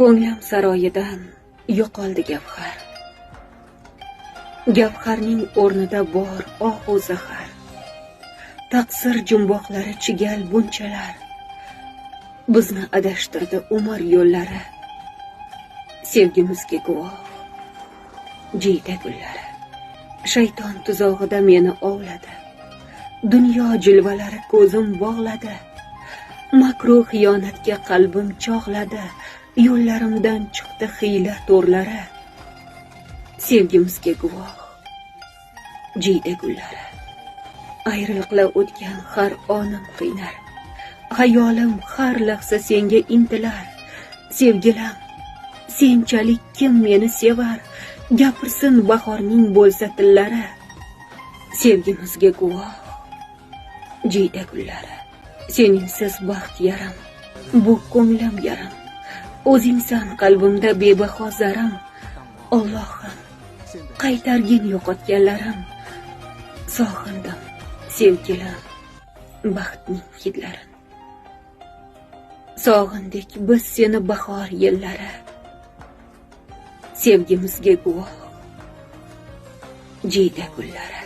Ko'nglim saroyidan yo'qoldi gavhar. Gavharning o'rnida bor ohu zahar. Taqsir jumboqlari chigal bunchalar. Bizni adashtirdi umr yo'llari. Sevgimizga guvoh jiyda gullari. Shayton tuzog'ida meni ovladi. Dunyo jilvalari ko'zim bog'ladi. Makru xiyonatga qalbim chog'ladi. Yo'llarimdan chiqdi hiyla to'rlari. Sevgimizga guvoh jiyda gullari. Ayriliqla o'tgan har onim qiynar. Hayolim har lahza senga intilar. Sevgilam, senchalik kim meni sevar? Gapirsin bahorning bo'lsa tillari. Sevgimizga guvoh jiyda gullari. Seningsiz baxt yaram, bu ko'nglim yaram. O'zingsan qalbimda bebaho zaram. Allohim, qaytargin yo'qotganlarim. Sog'indim sevgilim, baxtning hidlarin. Sog'indik biz seni bahor yillari. Sevgimizga guvoh jiyda gullari.